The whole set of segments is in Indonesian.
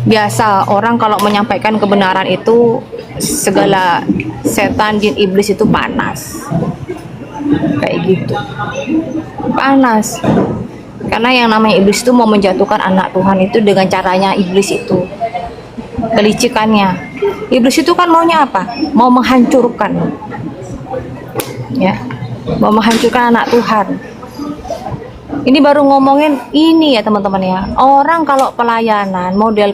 Biasa orang kalau menyampaikan kebenaran itu segala setan jin iblis itu panas kayak gitu, panas karena yang namanya iblis itu mau menjatuhkan anak Tuhan itu dengan caranya iblis itu, kelicikannya. Iblis itu kan maunya apa? Mau menghancurkan, ya, mau menghancurkan anak Tuhan. Ini baru ngomongin ini ya teman-teman ya. Orang kalau pelayanan model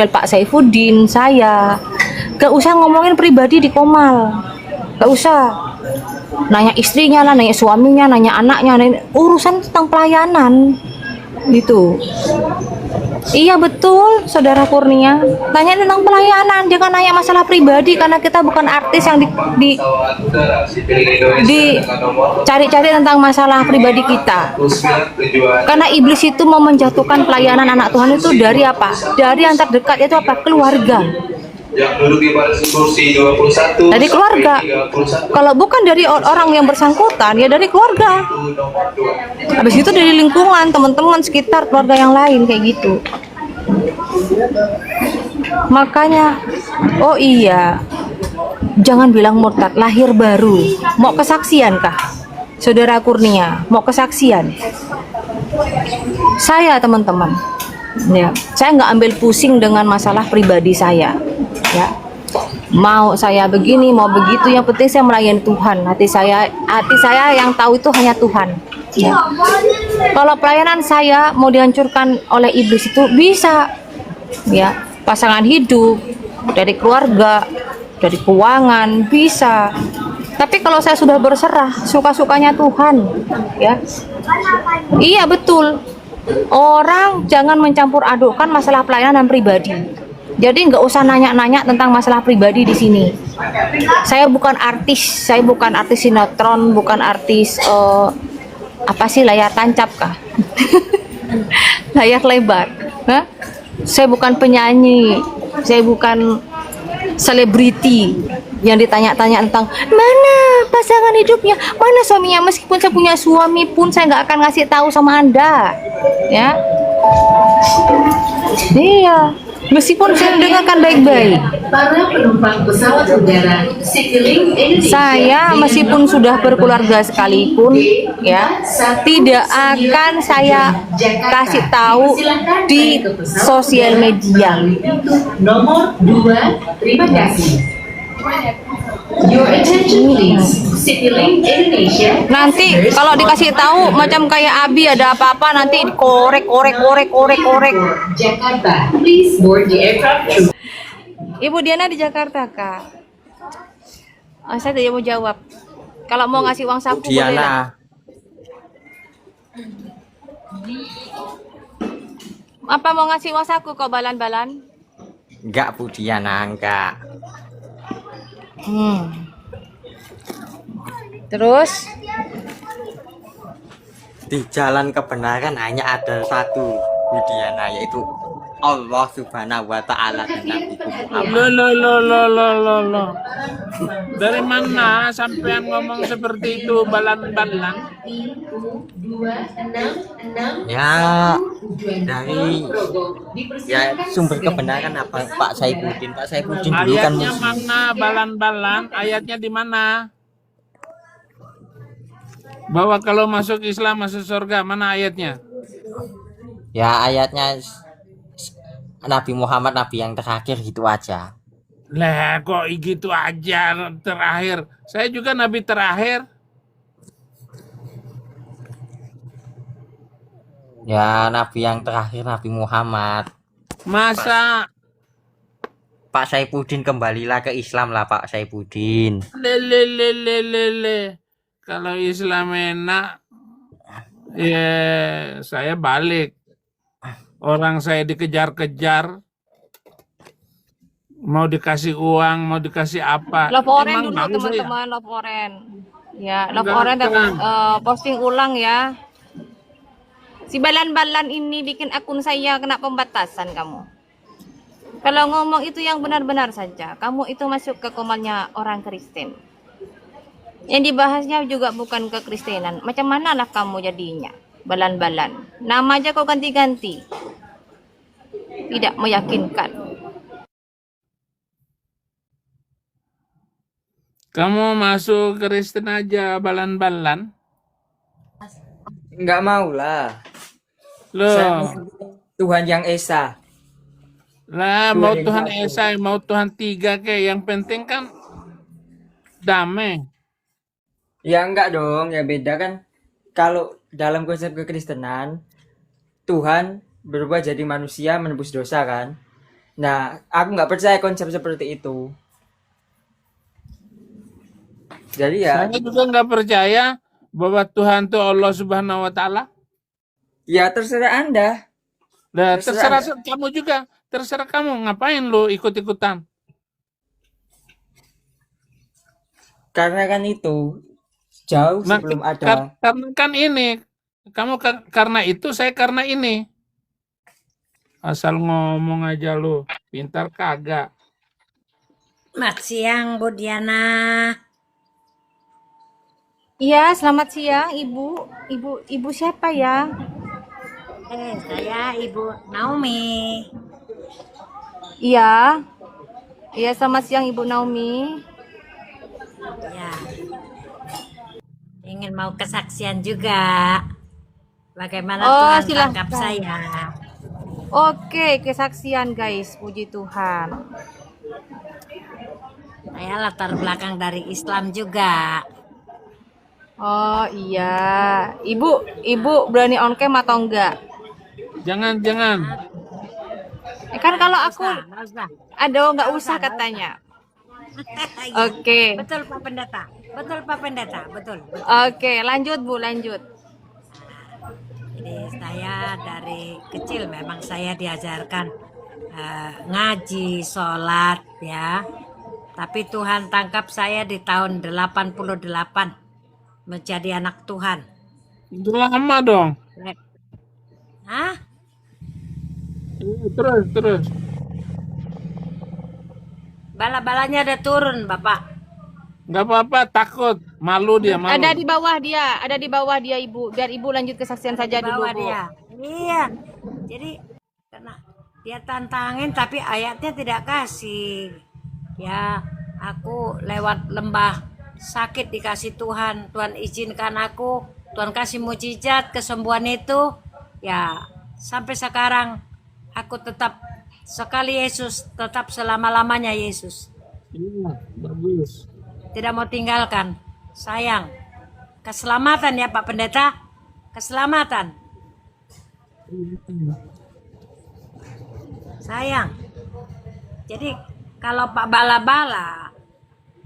Pak Saifuddin, saya gak usah ngomongin pribadi di Komal, gak usah nanya istrinya lah, nanya suaminya, nanya anaknya, nanya urusan tentang pelayanan gitu. Iya betul, saudara Kurnia. Tanya tentang pelayanan, jangan nanya masalah pribadi karena kita bukan artis yang cari-cari tentang masalah pribadi kita. Karena iblis itu mau menjatuhkan pelayanan anak Tuhan itu dari apa? Dari yang terdekat, itu apa? Keluarga. Dari keluarga. Kalau bukan dari orang yang bersangkutan, ya dari keluarga. Habis itu dari lingkungan, teman-teman sekitar, keluarga yang lain kayak gitu. Makanya, oh iya, jangan bilang murtad, lahir baru. Mau kesaksian kah? Saudara Kurnia, mau kesaksian? Saya teman-teman, ya, saya nggak ambil pusing dengan masalah pribadi saya. Ya, mau saya begini mau begitu, yang penting saya melayani Tuhan. Hati saya yang tahu itu hanya Tuhan, ya. Kalau pelayanan saya mau dihancurkan oleh iblis itu bisa, ya, pasangan hidup, dari keluarga, dari keuangan bisa. Tapi kalau saya sudah berserah, suka-sukanya Tuhan, ya. Iya betul, orang jangan mencampur adukkan masalah pelayanan dan pribadi. Jadi nggak usah nanya-nanya tentang masalah pribadi di sini. Saya bukan artis sinetron, bukan artis apa sih, layar tancap kah? Layar lebar. Hah? Saya bukan penyanyi, saya bukan selebriti yang ditanya-tanya tentang mana pasangan hidupnya, mana suaminya. Meskipun saya punya suami pun saya nggak akan ngasih tahu sama Anda, ya. Iya. Meskipun saya dengarkan baik-baik, para penumpang pesawat udara Citylink Indonesia, saya meskipun sudah berkeluarga sekalipun, ya, tidak akan saya kasih tahu di sosial media. Nomor 2, terima kasih. Your attention please. Citylink Indonesia. Nanti kalau dikasih tahu macam kayak Abi ada apa-apa nanti korek. Jakarta, please board the aircraft. Ibu Diana di Jakarta, Kak. Oh, saya tidak mau jawab. Kalau mau ngasih uang saku boleh lah. Apa mau ngasih uang saku kok balan-balan? Enggak, Bu Diana, enggak. Terus Di jalan kebenaran hanya ada satu, Bu Diana, yaitu Allah Subhanahu wa Ta'ala dan Nabi Muhammad. Loh. Dari mana sampean ngomong seperti itu, balan-balan? Ya, dari sumber kebenaran apa, Pak Saifuddin. Pak Saifuddin dulu kan Ayatnya mana, balan-balan? Ayatnya di mana? Bahwa kalau masuk Islam masuk surga, mana ayatnya? ya ayatnya Nabi Muhammad Nabi yang terakhir gitu aja. Lah kok gitu aja terakhir? Saya juga Nabi terakhir. Ya, Nabi yang terakhir Nabi Muhammad. Masa Pak Saifuddin kembalilah ke Islam lah, Pak Saifuddin. lele. Kalau Islam enak, ya saya balik. Orang saya dikejar-kejar, mau dikasih uang, mau dikasih apa? Love Oren Emang dulu mau saya? teman-teman, Love Oren. Ya, Love Enggak, Oren enggak. posting ulang ya. Si balan-balan ini bikin akun saya kena pembatasan kamu. Kalau ngomong itu yang benar-benar saja. Kamu itu masuk ke komalnya orang Kristen. Yang dibahasnya juga bukan kekristenan. Macam mana lah kamu jadinya? Balan-balan. Nama aja kau ganti-ganti. tidak meyakinkan. Kamu masuk Kristen aja balan-balan. Nggak mau lah. Saya Loh, Tuhan yang Esa. lah Tuhan mau yang Tuhan satu. Esa, mau Tuhan tiga kayak yang penting kan damai. Ya enggak dong, ya beda kan. Kalau dalam konsep kekristenan, Tuhan berubah jadi manusia menebus dosa kan. Nah, aku nggak percaya konsep seperti itu. Jadi ya, Saya juga nggak percaya bahwa Tuhan itu Allah Subhanahu wa Ta'ala. ya terserah Anda. Nah, Terserah terserah kamu juga, terserah kamu ngapain lu ikut-ikutan. Karena kan itu jauh Nah, sebelum ada. karena kan ini, kamu karena itu, saya karena ini. Asal ngomong aja lu, pintar kagak. Selamat siang, Bu Diana. Iya, selamat siang, Ibu. Ibu siapa ya? Saya Ibu Naomi. Iya. Iya, selamat siang Ibu Naomi. Ya, ingin mau kesaksian juga. Bagaimana Oh, Tuhan silahkan. tangkap saya? Oke, kesaksian guys, puji Tuhan. Saya latar belakang dari Islam juga. Oh iya, ibu berani on cam atau enggak? Jangan. Kan kalau aku, Nggak usah. aduh nggak usah katanya. Iya. Oke, Betul Pak Pendeta. Betul Pak Pendeta. Betul. oke, lanjut Bu, lanjut. Jadi saya dari kecil memang saya diajarkan ngaji, sholat ya. Tapi Tuhan tangkap saya di tahun 88 menjadi anak Tuhan. Itu lama dong. Hah? Terus. Bala-balanya udah turun, Bapak. Nggak apa-apa, takut. Malu dia, malu. Ada di bawah dia Ibu. Biar Ibu lanjut kesaksian saja Di dulu bawah Bu. dia. Iya. Jadi karena dia tantangin tapi ayatnya tidak kasih. Ya, aku lewat lembah sakit dikasih Tuhan. Tuhan izinkan aku. Tuhan kasih mujizat kesembuhan itu. Ya, sampai sekarang aku tetap sekali Yesus, tetap selama-lamanya Yesus. Iya, bagus. Tidak mau tinggalkan. Sayang. Keselamatan ya Pak Pendeta. Keselamatan. Sayang. Jadi kalau Pak Bala-bala,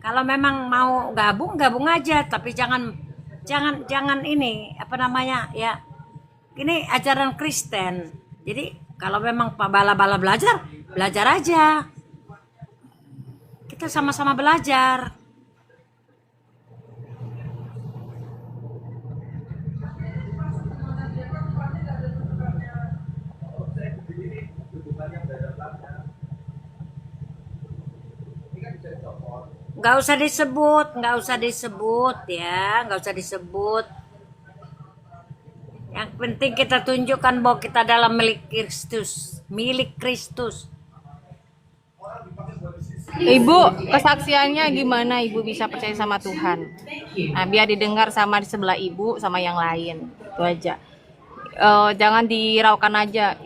kalau memang mau gabung aja, tapi jangan ini apa namanya ya. Ini ajaran Kristen. Jadi kalau memang Pak Bala-bala belajar aja. Kita sama-sama belajar. Nggak usah disebut ya, nggak usah disebut. Yang penting kita tunjukkan bahwa kita dalam milik Kristus. Ibu, kesaksiannya gimana Ibu bisa percaya sama Tuhan? Nah, biar didengar sama di sebelah Ibu sama yang lain. Itu aja. Jangan diraukan aja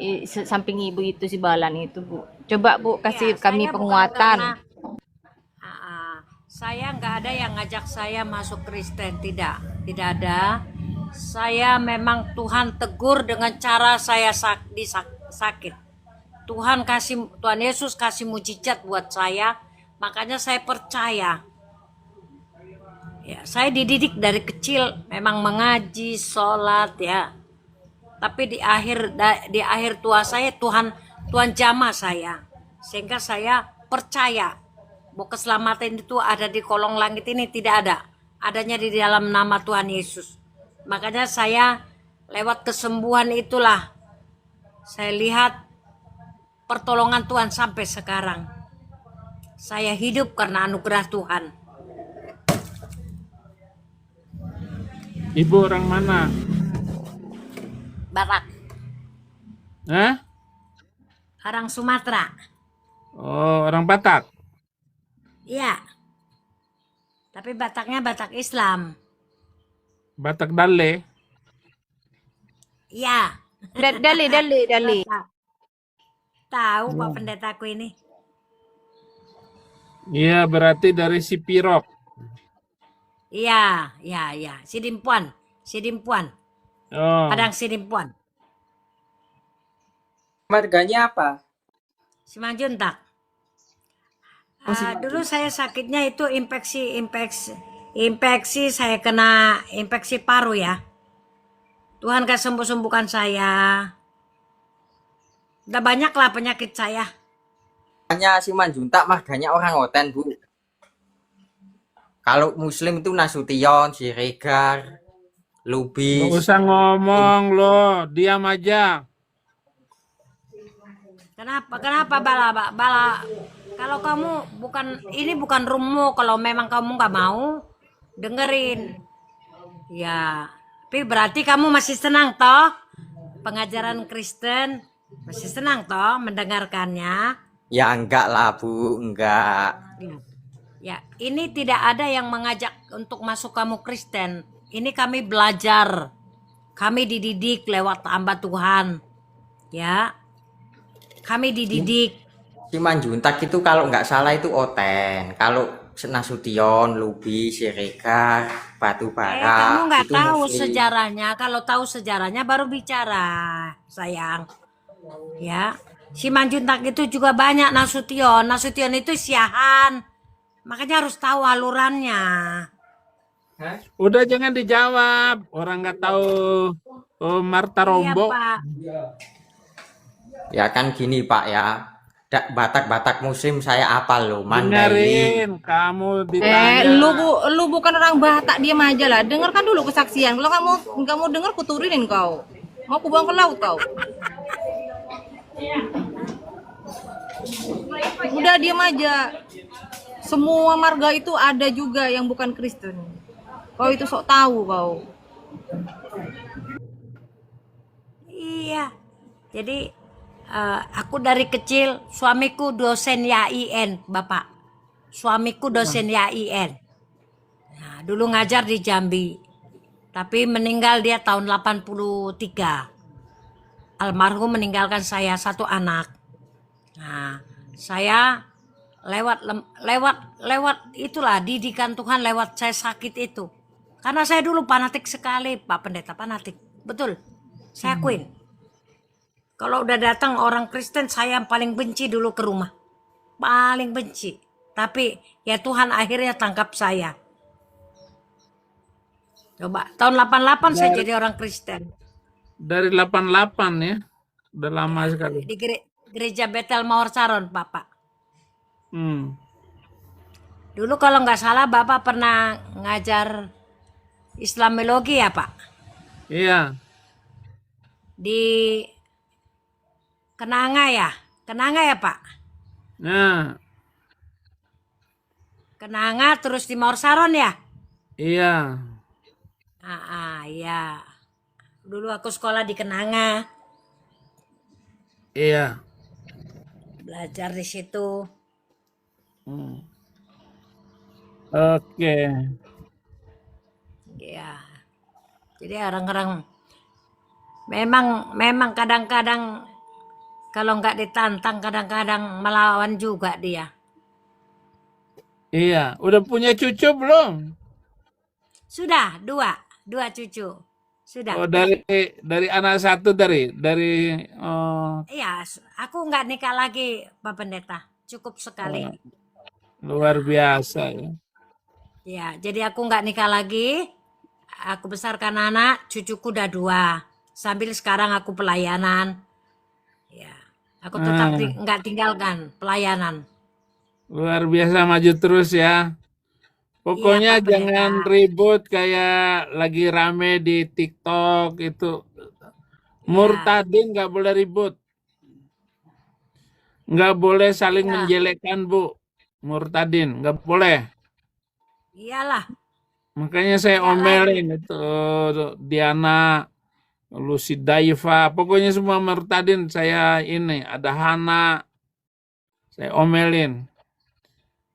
samping Ibu itu si Balan itu, Bu. Coba Bu kasih Ya, kami saya bukan penguatan. Saya nggak ada yang ngajak saya masuk Kristen, tidak ada. Saya memang Tuhan tegur dengan cara saya sakit. Tuhan Yesus kasih mujizat buat saya, makanya saya percaya. Ya, saya dididik dari kecil memang mengaji, sholat ya. Tapi di akhir tua saya Tuhan jamah saya, sehingga saya percaya bahwa keselamatan itu ada di kolong langit ini, tidak ada. Adanya di dalam nama Tuhan Yesus. Makanya saya lewat kesembuhan itulah saya lihat pertolongan Tuhan sampai sekarang. Saya hidup karena anugerah Tuhan. Ibu orang mana? Batak. Hah? Orang Sumatera. Oh, orang Batak. Iya. Tapi Bataknya Batak Islam. Batak Dale. Iya. Dali, dali, dali. Batak. Tahu Pak Hmm. Pendetaku ini. Iya, berarti dari Sipirok. Iya, iya, iya. Sidimpuan. Sidimpuan. Oh, Padang Sidimpuan. Marganya apa? Simanjuntak. Oh, Dulu saya sakitnya itu infeksi saya kena infeksi paru ya. Tuhan sembuhkan saya. Udah banyak lah penyakit saya. Hanya Simanjuntak marganya orang Oten, Bu. Kalau Muslim itu Nasution, Siregar, nggak Lubis. usah ngomong lo, diam aja. Kenapa? Kenapa Bala? Kalau kamu bukan roommu, kalau memang kamu nggak mau dengerin. Ya, tapi berarti kamu masih senang toh pengajaran Kristen? Masih senang toh mendengarkannya? Ya enggak lah, Bu, enggak. Ya, ini tidak ada yang mengajak untuk masuk kamu Kristen. Ini kami belajar. Kami dididik lewat hamba Tuhan. Ya. Kami dididik. Simanjuntak itu kalau nggak salah itu Oten. Kalau Nasution, Lubis, Siregar, Batu Kamu Bara nggak itu tahu Muslim. sejarahnya. Kalau tahu sejarahnya baru bicara, sayang. Ya. Simanjuntak itu juga banyak Nasution. Nasution itu siahan. Makanya harus tahu alurannya. Hah? Udah jangan dijawab, orang nggak tahu Marta Iya, Rombo. Pak. Ya kan gini, Pak ya. Batak-Batak Muslim saya apal loh, Mandailing. Dengerin, kamu ditanya. Lu bukan orang Batak, diam aja lah. Dengarkan dulu kesaksian. Kalau kamu nggak mau dengar, kuturinin kau. Mau ku buang ke laut kau. Udah diam aja. Semua marga itu ada juga yang bukan Kristen. Kau itu sok tahu kau. Iya. Jadi aku dari kecil suamiku dosen YIN, Bapak. Suamiku dosen YIN. Nah, dulu ngajar di Jambi. Tapi meninggal dia tahun 83. Almarhum meninggalkan saya satu anak. Nah, saya lewat itulah didikan Tuhan lewat saya sakit itu. Karena saya dulu fanatik sekali, Pak Pendeta, fanatik. Betul. Saya akuin. Kalau udah datang orang Kristen, saya yang paling benci dulu ke rumah. Paling benci. Tapi ya Tuhan akhirnya tangkap saya. Coba, tahun 88 saya jadi orang Kristen. Dari 88 ya, udah lama sekali. Di gereja Betel Mawar Saron, Bapak. Hmm. Dulu kalau nggak salah Bapak pernah ngajar Islamilogi ya, Pak? Iya, Di Kenanga ya? Kenanga ya, Pak? nah, Kenanga terus di Mawar Saron ya? iya, Iya. Dulu aku sekolah di Kenanga, iya. belajar di situ. Hmm. Oke, Ya. Jadi orang-orang memang kadang-kadang kalau nggak ditantang kadang-kadang melawan juga dia. iya. Udah punya cucu belum? Sudah dua cucu. Sudah. Oh, dari anak satu Iya, aku nggak nikah lagi, Pak Pendeta. Cukup sekali. luar biasa ya. Ya, jadi aku nggak nikah lagi. Aku besarkan anak, cucuku udah 2. Sambil sekarang aku pelayanan. Ya, aku tetap nggak tinggalkan pelayanan. Luar biasa, maju terus ya. Pokoknya Iya, Pak Pendeta. jangan ribut kayak lagi rame di TikTok itu. Murtadin nggak boleh ribut. Nggak boleh saling Iya. menjelekkan, Bu. Murtadin, nggak boleh. Iyalah. Makanya saya Nggak lagi. omelin itu Diana. Lucy Daifa, pokoknya semua murtadin saya ini, ada Hana, saya omelin.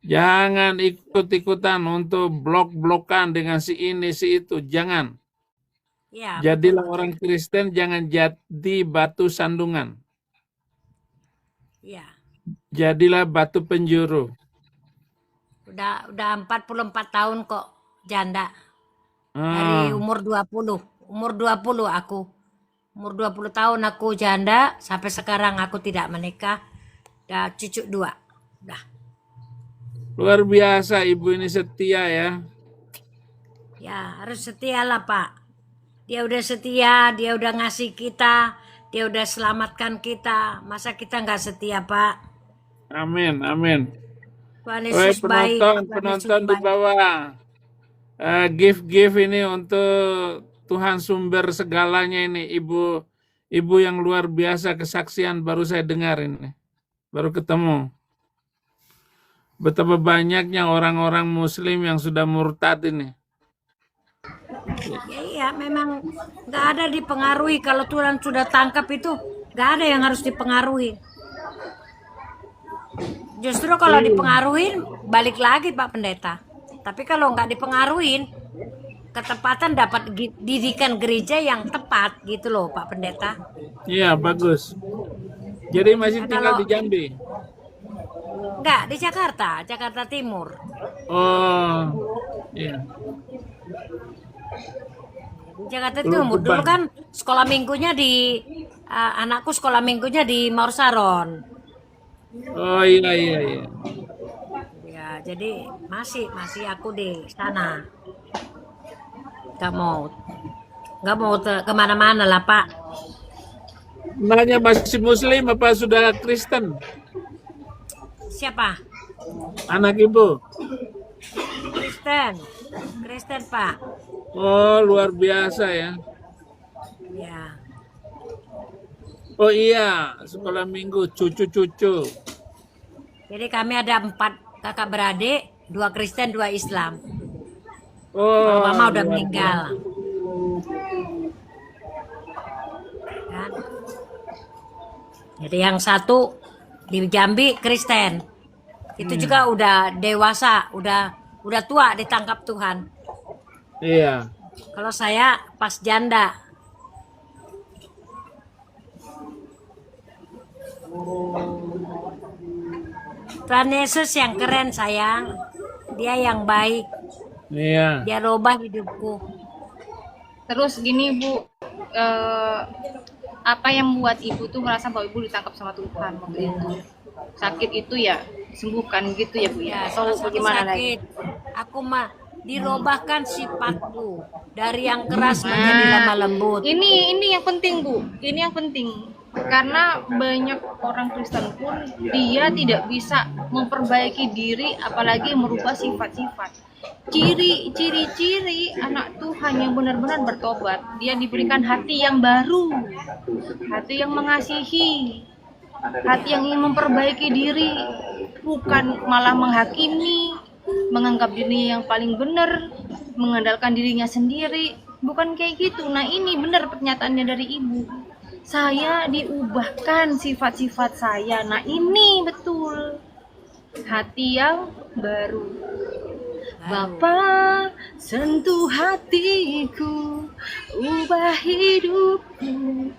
Jangan ikut-ikutan untuk blok-blokan dengan si ini, si itu. Jangan. Ya, Jadilah betul. orang Kristen, jangan jadi batu sandungan. Ya. Jadilah batu penjuru. Udah 44 tahun kok janda. Ah, Dari umur 20. Umur 20 aku. Umur 20 tahun aku janda, sampai sekarang aku tidak menikah. Udah cucu 2. Udah. luar biasa ibu ini setia ya. Ya, harus setia lah, Pak. Dia udah setia, dia udah ngasih kita, dia udah selamatkan kita. Masa kita nggak setia, Pak? Amin, amin. Tuhan Woi Yesus baik. penonton, Tuhan Yesus penonton di baik. bawah. Gift ini untuk Tuhan sumber segalanya ini. Ibu yang luar biasa kesaksian baru saya dengar ini. Baru ketemu. Betapa banyaknya orang-orang muslim yang sudah murtad ini. Ya, iya, memang nggak ada dipengaruhi. Kalau Tuhan sudah tangkap itu, nggak ada yang harus dipengaruhi. Justru kalau dipengaruhin, balik lagi Pak Pendeta. Tapi kalau nggak dipengaruhin, ketepatan dapat didikan gereja yang tepat gitu loh Pak Pendeta. Iya, bagus. Jadi masih Nah, tinggal kalau di Jambi. nggak di Jakarta, Jakarta Timur. Oh, iya. Jakarta Teluk Timur dulu Gebang. kan sekolah minggunya di anakku sekolah minggunya di Maursaron. Oh iya, iya, iya. Ya, jadi masih aku di sana. Nggak mau kemana-mana lah Pak. Nanya masih muslim apa sudah Kristen? Siapa? Anak ibu? Kristen Pak. Oh, luar biasa ya. Ya, Oh iya, sekolah minggu, cucu-cucu. jadi kami ada 4 kakak beradik, 2 Kristen, 2 Islam. Oh, Mama udah luar meninggal. Kan? Jadi yang satu di Jambi Kristen. Itu juga udah dewasa, udah tua ditangkap Tuhan. Iya. Kalau saya pas janda. Tuhan Yesus yang keren sayang. Dia yang baik. Iya. Dia rubah hidupku. Terus gini Bu, apa yang membuat ibu tuh merasa bahwa ibu ditangkap sama Tuhan waktu itu? Sakit itu ya disembuhkan gitu ya Bu Ya, ya? Atau salah satu bagaimana lagi? sakit. Aku mah dirobahkan sifatku dari yang keras menjadi lemah lembut. Ini yang penting Bu, ini yang penting. Karena banyak orang Kristen pun dia tidak bisa memperbaiki diri, apalagi merubah sifat-sifat. Ciri-ciri anak Tuhan yang benar-benar bertobat, dia diberikan hati yang baru, hati yang mengasihi, hati yang ingin memperbaiki diri, bukan malah menghakimi, menganggap dirinya yang paling benar, mengandalkan dirinya sendiri. Bukan kayak gitu. Nah ini benar pernyataannya dari ibu. Saya diubahkan sifat-sifat saya. Nah ini betul. Hati yang baru. Bapa, sentuh hatiku, ubah hidupku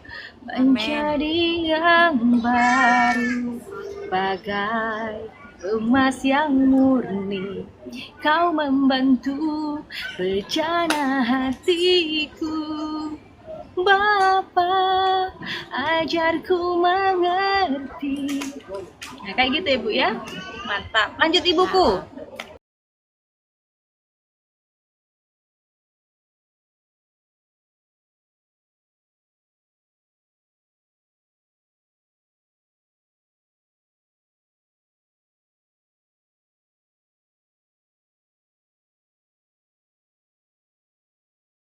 menjadi yang baru, bagai emas yang murni. Kau membantu bejana hatiku. Bapa, ajarku mengerti. Nah kayak gitu ya Bu ya. Mantap. Lanjut ibuku.